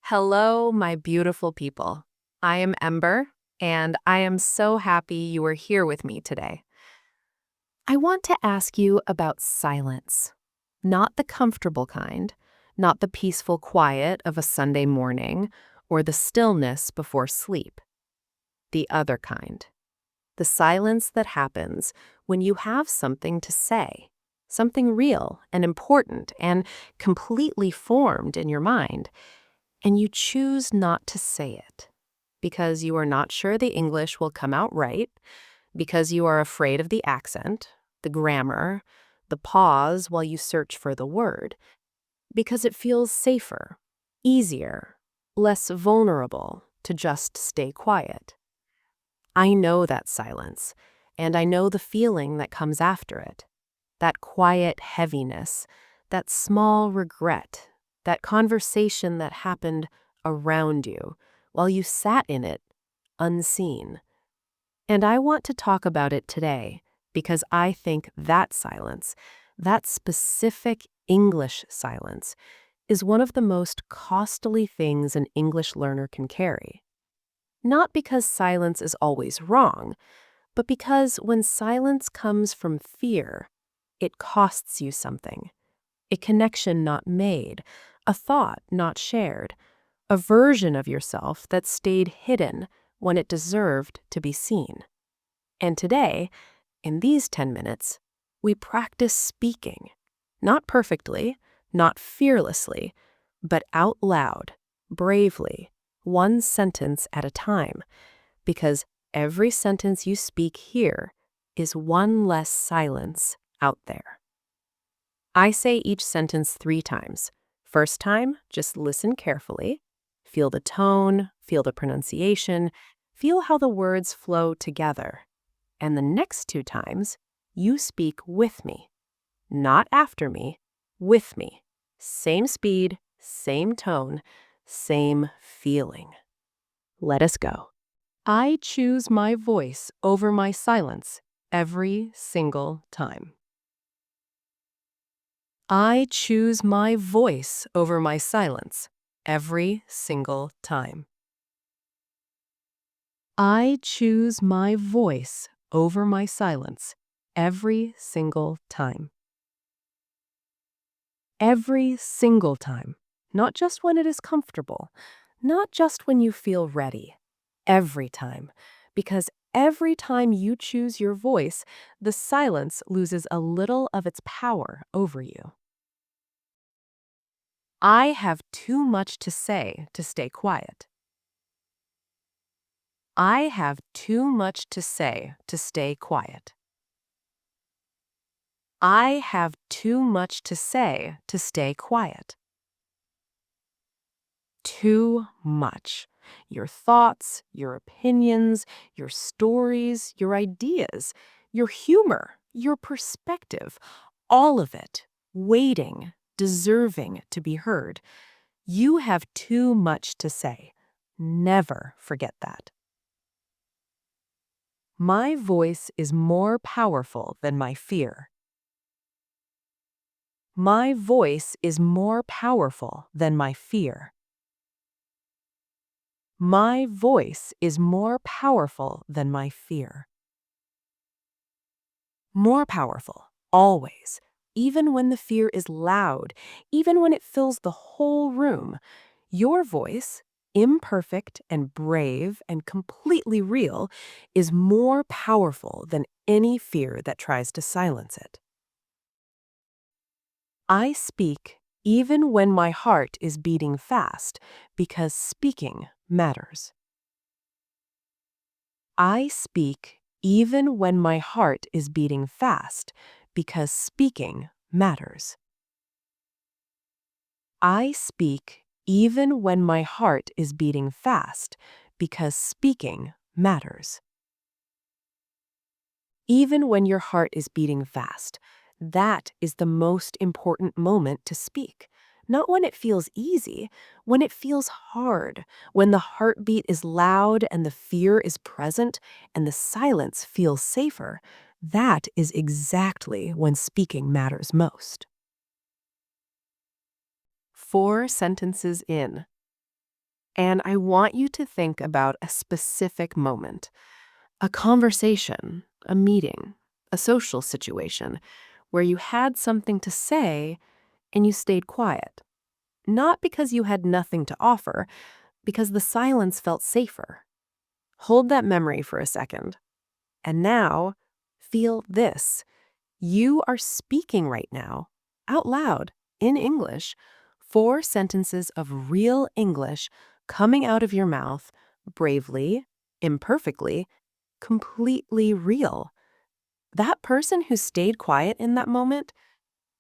Hello, my beautiful people. I am Ember, and I am so happy you are here with me today. I want to ask you about silence. Not the comfortable kind, not the peaceful quiet of a Sunday morning, or the stillness before sleep. The other kind. The silence that happens when you have something to say, something real and important and completely formed in your mind, and you choose not to say it because you are not sure the English will come out right, because you are afraid of the accent, the grammar, the pause while you search for the word, because it feels safer, easier, less vulnerable to just stay quiet. I know that silence, and I know the feeling that comes after it. That quiet heaviness, that small regret, that conversation that happened around you while you sat in it, unseen. And I want to talk about it today because I think that silence, that specific English silence, is one of the most costly things an English learner can carry. Not because silence is always wrong, but because when silence comes from fear, it costs you something. A connection not made, a thought not shared, a version of yourself that stayed hidden when it deserved to be seen. And today, in these 10 minutes, we practice speaking. Not perfectly, not fearlessly, but out loud, bravely, one sentence at a time, because every sentence you speak here is one less silence out there. I say each sentence 3 times. First time, just listen carefully. Feel the tone, feel the pronunciation, feel how the words flow together. And the next 2 times, you speak with me. Not after me, with me. Same speed, same tone, same feeling. Let us go. I choose my voice over my silence every single time. I choose my voice over my silence every single time. I choose my voice over my silence every single time. Every single time. Not just when it is comfortable, not just when you feel ready. Every time. Because every time you choose your voice, the silence loses a little of its power over you. I have too much to say to stay quiet. I have too much to say to stay quiet. I have too much to say to stay quiet. Too much. Your thoughts, your opinions, your stories, your ideas, your humor, your perspective, all of it, waiting, deserving to be heard. You have too much to say. Never forget that. My voice is more powerful than my fear. My voice is more powerful than my fear. My voice is more powerful than my fear. More powerful, always. Even when the fear is loud, even when it fills the whole room, your voice, imperfect and brave and completely real, is more powerful than any fear that tries to silence it. I speak even when my heart is beating fast, because speaking matters. I speak even when my heart is beating fast, because speaking matters. I speak even when my heart is beating fast, because speaking matters. Even when your heart is beating fast, that is the most important moment to speak. Not when it feels easy, when it feels hard, when the heartbeat is loud and the fear is present and the silence feels safer. That is exactly when speaking matters most. 4 sentences in. And I want you to think about a specific moment, a conversation, a meeting, a social situation where you had something to say and you stayed quiet. Not because you had nothing to offer, because the silence felt safer. Hold that memory for a second. And now, feel this. You are speaking right now, out loud, in English, 4 sentences of real English coming out of your mouth, bravely, imperfectly, completely real. That person who stayed quiet in that moment,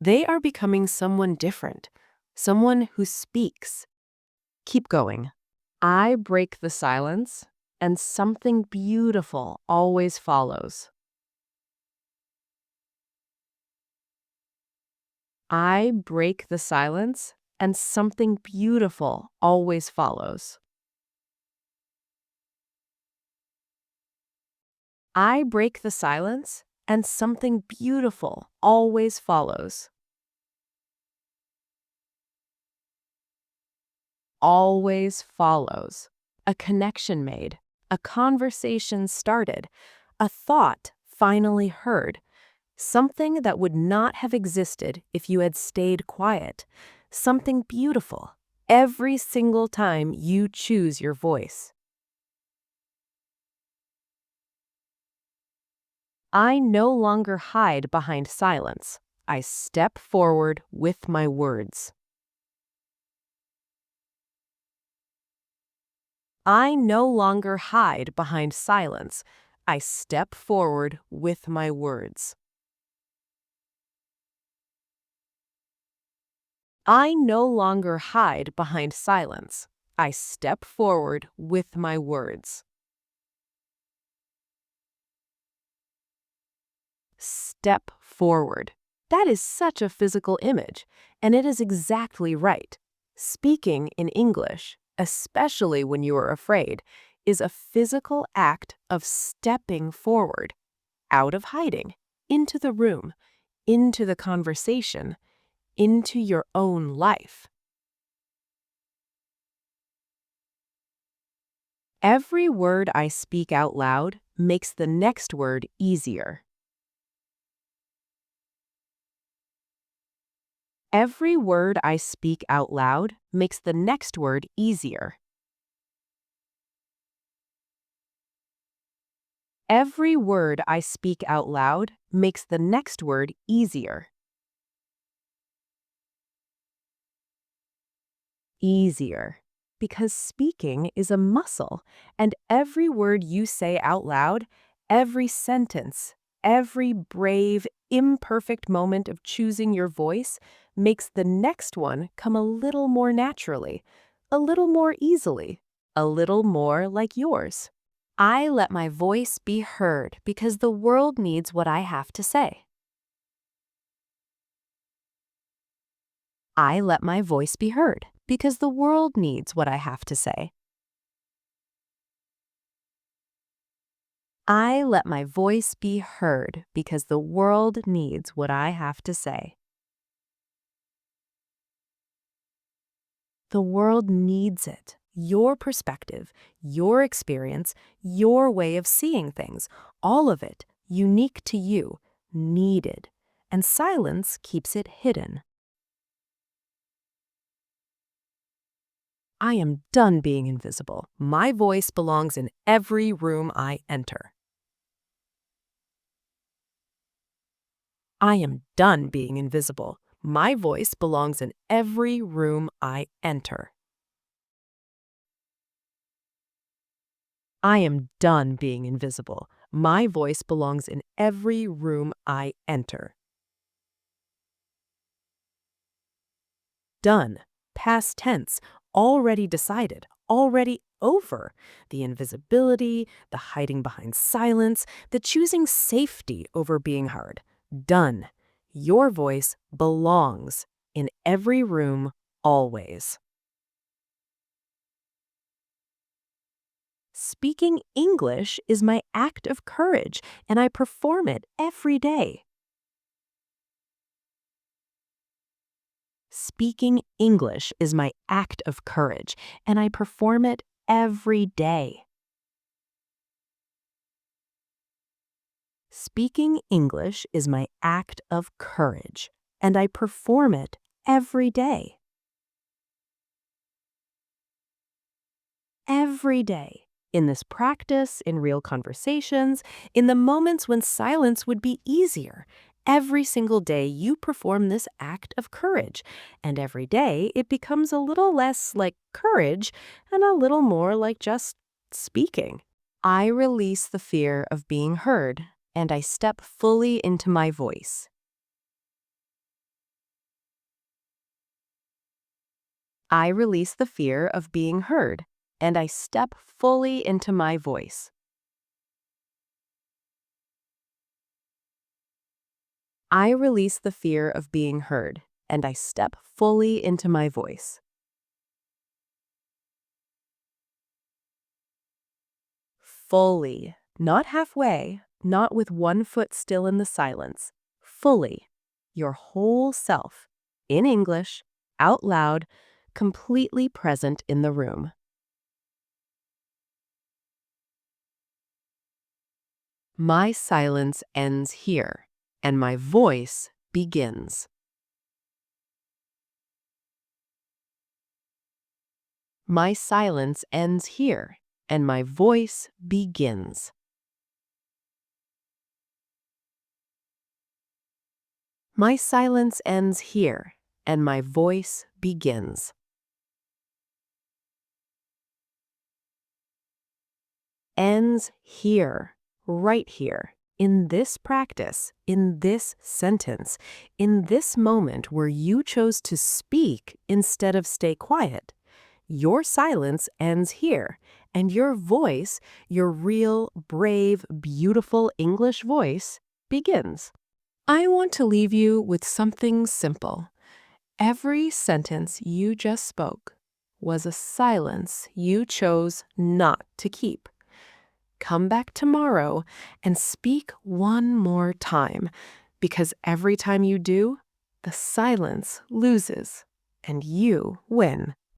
they are becoming someone different, someone who speaks. Keep going. I break the silence, and something beautiful always follows. I break the silence, and something beautiful always follows. I break the silence, and something beautiful always follows. Always follows. A connection made, a conversation started, a thought finally heard, something that would not have existed if you had stayed quiet, something beautiful every single time you choose your voice. I no longer hide behind silence. I step forward with my words. I no longer hide behind silence. I step forward with my words. I no longer hide behind silence. I step forward with my words. Step forward. That is such a physical image, and it is exactly right. Speaking in English, especially when you are afraid, is a physical act of stepping forward, out of hiding, into the room, into the conversation, into your own life. Every word I speak out loud makes the next word easier. Every word I speak out loud makes the next word easier. Every word I speak out loud makes the next word easier. Easier. Because speaking is a muscle, and every word you say out loud, every sentence, every brave, imperfect moment of choosing your voice makes the next one come a little more naturally, a little more easily, a little more like yours. I let my voice be heard because the world needs what I have to say. I let my voice be heard because the world needs what I have to say. I let my voice be heard because the world needs what I have to say. The world needs it. Your perspective, your experience, your way of seeing things, all of it, unique to you, needed. And silence keeps it hidden. I am done being invisible. My voice belongs in every room I enter. I am done being invisible. My voice belongs in every room I enter. I am done being invisible. My voice belongs in every room I enter. Done. Past tense. Already decided. Already over. The invisibility, the hiding behind silence, the choosing safety over being heard. Done. Your voice belongs in every room, always. Speaking English is my act of courage, and I perform it every day. Speaking English is my act of courage, and I perform it every day. Speaking English is my act of courage, and I perform it every day. Every day. In this practice, in real conversations, in the moments when silence would be easier. Every single day you perform this act of courage, and every day it becomes a little less like courage and a little more like just speaking. I release the fear of being heard, and I step fully into my voice. I release the fear of being heard, and I step fully into my voice. I release the fear of being heard, and I step fully into my voice. Fully, not halfway, not with one foot still in the silence. Fully, your whole self, in English, out loud, completely present in the room. My silence ends here, and my voice begins. My silence ends here, and my voice begins. My silence ends here, and my voice begins. Ends here, right here, in this practice, in this sentence, in this moment where you chose to speak instead of stay quiet. Your silence ends here, and your voice, your real, brave, beautiful English voice, begins. I want to leave you with something simple. Every sentence you just spoke was a silence you chose not to keep. Come back tomorrow and speak one more time, because every time you do, the silence loses and you win.